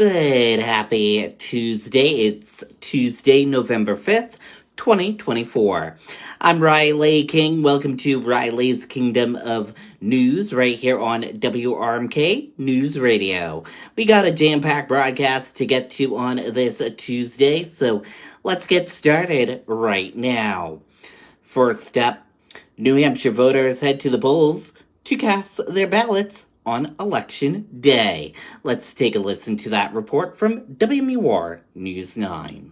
Good, happy Tuesday. It's Tuesday, November 5th, 2024. I'm Riley King. Welcome to Riley's Kingdom of News right here on WRMK News Radio. We got a jam-packed broadcast to get to on this Tuesday, so let's get started right now. First up, New Hampshire voters head to the polls to cast their ballots on Election Day. Let's take a listen to that report from WMUR News 9.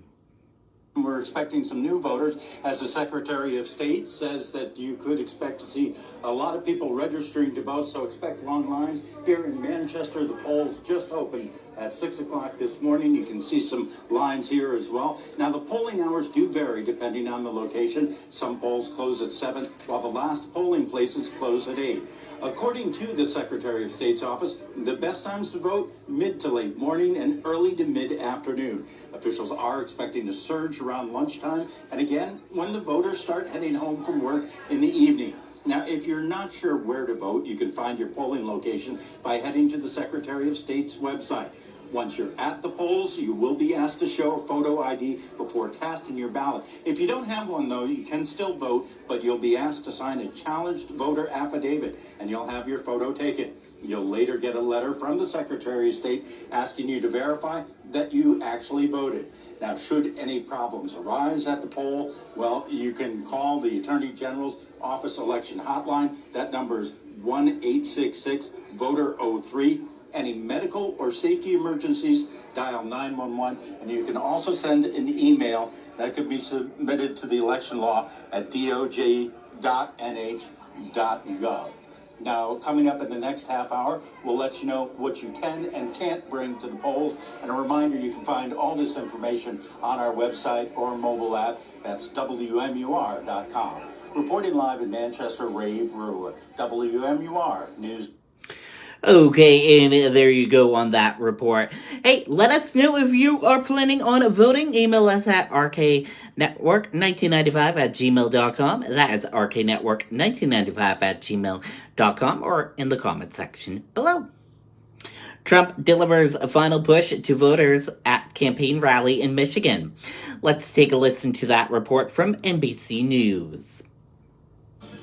We're expecting some new voters, as the Secretary of State says that you could expect to see a lot of people registering to vote, so expect long lines. Here in Manchester, the polls just opened at 6 o'clock this morning. You can see some lines here as well. Now, the polling hours do vary depending on the location. Some polls close at 7, while the last polling places close at 8. According to the Secretary of State's office, the best times to vote, mid to late morning and early to mid-afternoon. Officials are expecting a surge around lunchtime, and again, when the voters start heading home from work in the evening. Now, if you're not sure where to vote, you can find your polling location by heading to the Secretary of State's website. Once you're at the polls, you will be asked to show a photo ID before casting your ballot. If you don't have one, though, you can still vote, but you'll be asked to sign a challenged voter affidavit, and you'll have your photo taken. You'll later get a letter from the Secretary of State asking you to verify that you actually voted. Now, should any problems arise at the poll, well, you can call the Attorney General's Office Election Hotline. That number is 1-866-VOTER-03. Any medical or safety emergencies, dial 911, and you can also send an email that could be submitted to the election law at doj.nh.gov. Now, coming up in the next half hour, we'll let you know what you can and can't bring to the polls. And a reminder, you can find all this information on our website or mobile app. That's WMUR.com. Reporting live in Manchester, Ray Brewer, WMUR News. Okay, and there you go on that report. Hey, let us know if you are planning on voting. Email us at rknetwork1995@gmail.com. That is rknetwork1995@gmail.com, or in the comment section below. Trump delivers a final push to voters at campaign rally in Michigan. Let's take a listen to that report from NBC News.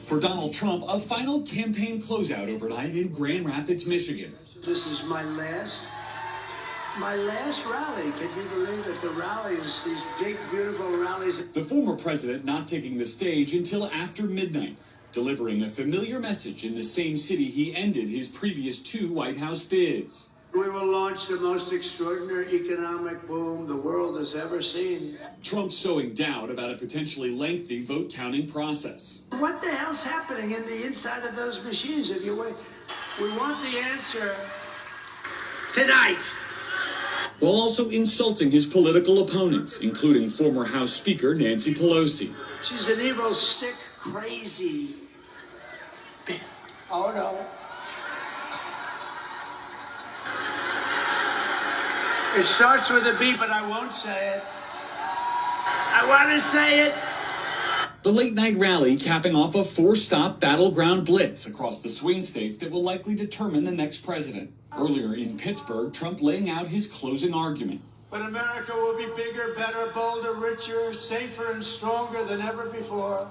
For Donald Trump, a final campaign closeout overnight in Grand Rapids, Michigan. This is my last rally. Can you believe it? The rallies, these big, beautiful rallies. The former president not taking the stage until after midnight, delivering a familiar message in the same city he ended his previous 2 White House bids. We will launch the most extraordinary economic boom the world has ever seen. Trump sowing doubt about a potentially lengthy vote counting process. What the hell's happening in the inside of those machines? If you wait, we want the answer tonight. While also insulting his political opponents, including former House Speaker Nancy Pelosi. She's an evil, sick, crazy. Oh no. It starts with a B, but I won't say it. I want to say it. The late-night rally capping off a 4-stop battleground blitz across the swing states that will likely determine the next president. Earlier in Pittsburgh, Trump laying out his closing argument. But America will be bigger, better, bolder, richer, safer, and stronger than ever before.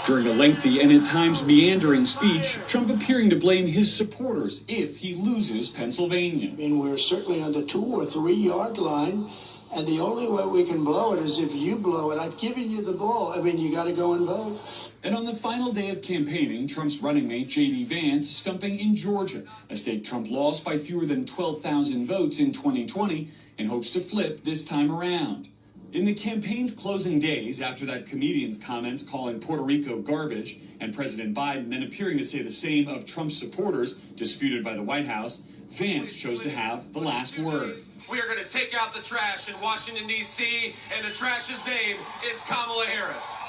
During a lengthy and at times meandering speech, Trump appearing to blame his supporters if he loses Pennsylvania. I mean, we're certainly on the 2 or 3 yard line, and the only way we can blow it is if you blow it. I've given you the ball. I mean, you got to go and vote. And on the final day of campaigning, Trump's running mate J.D. Vance stumping in Georgia, a state Trump lost by fewer than 12,000 votes in 2020, and hopes to flip this time around. In the campaign's closing days, after that comedian's comments calling Puerto Rico garbage, and President Biden then appearing to say the same of Trump's supporters, disputed by the White House, Vance chose to have the last word. We are going to take out the trash in Washington, D.C., and the trash's name is Kamala Harris.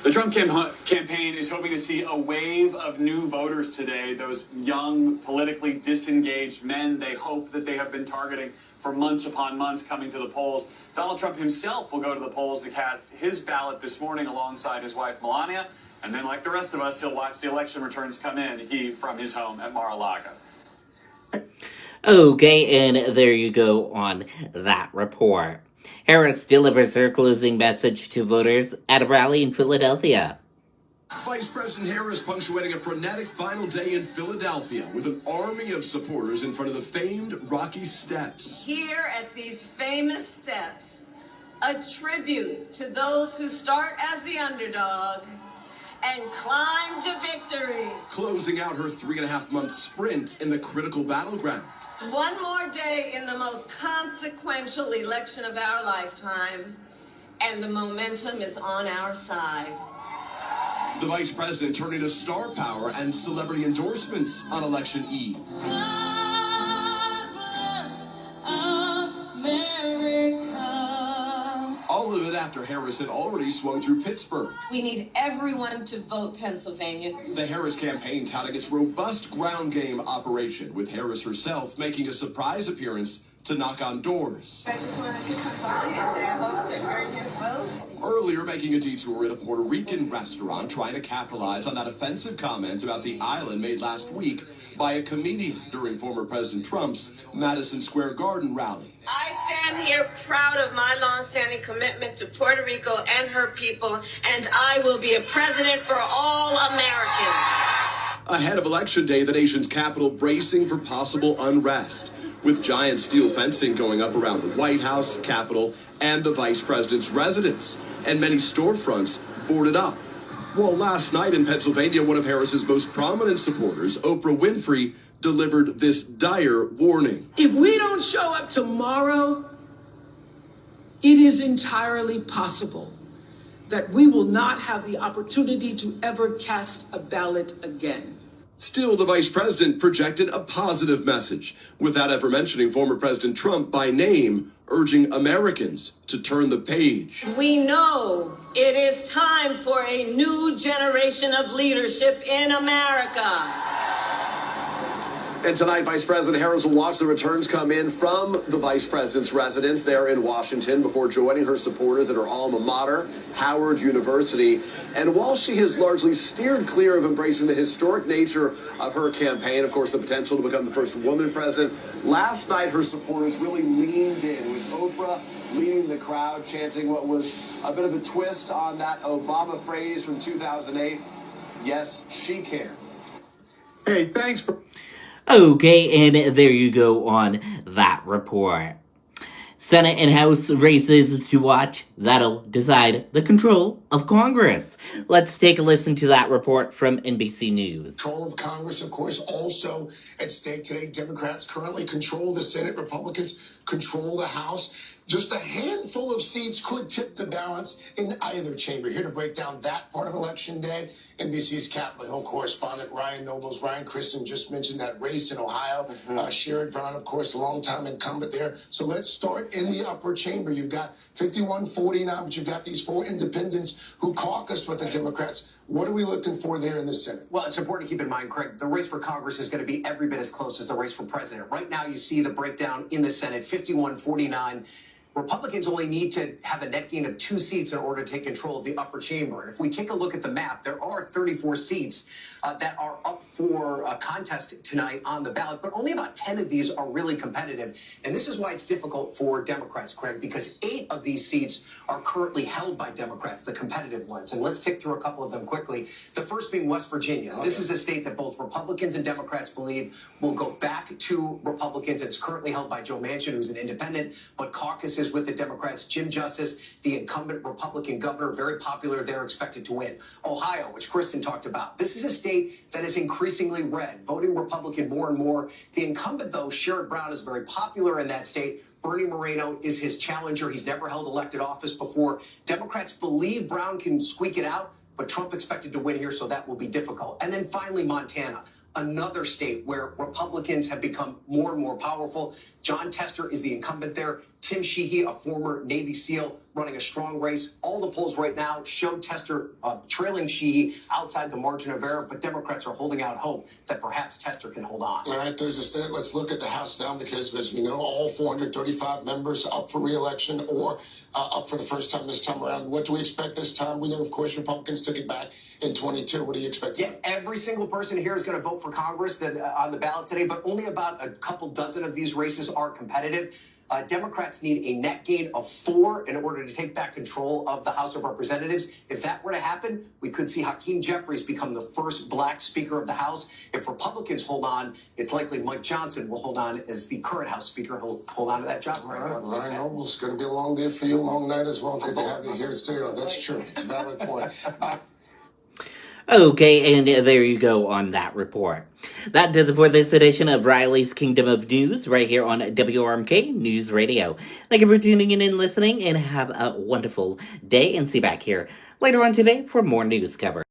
The Trump campaign is hoping to see a wave of new voters today, those young, politically disengaged men they hope that they have been targeting for months upon months coming to the polls. Donald Trump himself will go to the polls to cast his ballot this morning alongside his wife, Melania. And then, like the rest of us, he'll watch the election returns come in, he from his home at Mar-a-Lago. Okay, and there you go on that report. Harris delivers her closing message to voters at a rally in Philadelphia. Vice President Harris punctuating a frenetic final day in Philadelphia with an army of supporters in front of the famed Rocky Steps. Here at these famous steps, a tribute to those who start as the underdog and climb to victory. Closing out her 3.5-month sprint in the critical battleground. One more day in the most consequential election of our lifetime, and the momentum is on our side. The vice president turning to star power and celebrity endorsements on election eve. God bless America. All of it after Harris had already swung through Pittsburgh. We need everyone to vote Pennsylvania. The Harris campaign touting its robust ground game operation, with Harris herself making a surprise appearance to knock on doors. I just want to say I hope to earn your vote. Earlier, making a detour at a Puerto Rican restaurant, trying to capitalize on that offensive comment about the island made last week by a comedian during former President Trump's Madison Square Garden rally. I stand here proud of my long-standing commitment to Puerto Rico and her people, and I will be a president for all Americans. Ahead of Election Day, the nation's capital bracing for possible unrest, with giant steel fencing going up around the White House, Capitol, and the vice president's residence, and many storefronts boarded up. Well, last night in Pennsylvania, one of Harris's most prominent supporters, Oprah Winfrey, delivered this dire warning. If we don't show up tomorrow, it is entirely possible that we will not have the opportunity to ever cast a ballot again. Still, the vice president projected a positive message, without ever mentioning former President Trump by name, urging Americans to turn the page. We know it is time for a new generation of leadership in America. And tonight, Vice President Harris will watch the returns come in from the vice president's residence there in Washington before joining her supporters at her alma mater, Howard University. And while she has largely steered clear of embracing the historic nature of her campaign, of course, the potential to become the first woman president, last night her supporters really leaned in, with Oprah leading the crowd, chanting what was a bit of a twist on that Obama phrase from 2008, "Yes, she can." Hey, thanks for... Okay, and there you go on that report. Senate and House races to watch. That'll decide the control of Congress. Let's take a listen to that report from NBC News. Control of Congress, of course, also at stake today. Democrats currently control the Senate. Republicans control the House. Just a handful of seats could tip the balance in either chamber. Here to break down that part of Election Day, NBC's Capitol Hill correspondent Ryan Nobles. Ryan, Kristen just mentioned that race in Ohio. Sherrod Brown, of course, a longtime incumbent there. So let's start in the upper chamber. You've got 51-49, but you've got these four independents who caucus with the Democrats. What are we looking for there in the Senate? Well, it's important to keep in mind, Craig, the race for Congress is going to be every bit as close as the race for president. Right now, you see the breakdown in the Senate, 51-49. Republicans only need to have a net gain of 2 seats in order to take control of the upper chamber. And if we take a look at the map, there are 34 seats that are up for a contest tonight on the ballot, but only about 10 of these are really competitive. And this is why it's difficult for Democrats, Craig, because 8 of these seats are currently held by Democrats, the competitive ones. And let's tick through a couple of them quickly. The first being West Virginia. This is a state that both Republicans and Democrats believe will go back to Republicans. It's currently held by Joe Manchin, who's an independent, but caucuses with the Democrats. Jim Justice, the incumbent Republican governor, very popular. They're expected to win. Ohio, which Kristen talked about. This is a state that is increasingly red, voting Republican more and more. The incumbent, though, Sherrod Brown, is very popular in that state. Bernie Moreno is his challenger. He's never held elected office before. Democrats believe Brown can squeak it out, but Trump expected to win here, so that will be difficult. And then finally, Montana, another state where Republicans have become more and more powerful. John Tester is the incumbent there. Tim Sheehy, a former Navy SEAL, running a strong race. All the polls right now show Tester trailing Sheehy outside the margin of error, but Democrats are holding out hope that perhaps Tester can hold on. All right, there's the Senate. Let's look at the House now because, as we know, all 435 members up for re-election or up for the first time this time around. What do we expect this time? We know, of course, Republicans took it back in 22. What do you expect? Yeah, every single person here is going to vote for Congress on the ballot today, but only about a couple dozen of these races are competitive. Democrats need a net gain of 4 in order to take back control of the House of Representatives. If that were to happen, we could see Hakeem Jeffries become the first black Speaker of the House. If Republicans hold on, it's likely Mike Johnson will hold on as the current House Speaker. He'll hold on to that job. All right, Ryan Noble, it's going to be a long day for you, a long night as well. Good to have you here in studio. That's true. It's a valid point. Okay, and there you go on that report. That does it for this edition of Riley's Kingdom of News right here on WRMK News Radio. Thank you for tuning in and listening, and have a wonderful day, and see you back here later on today for more news coverage.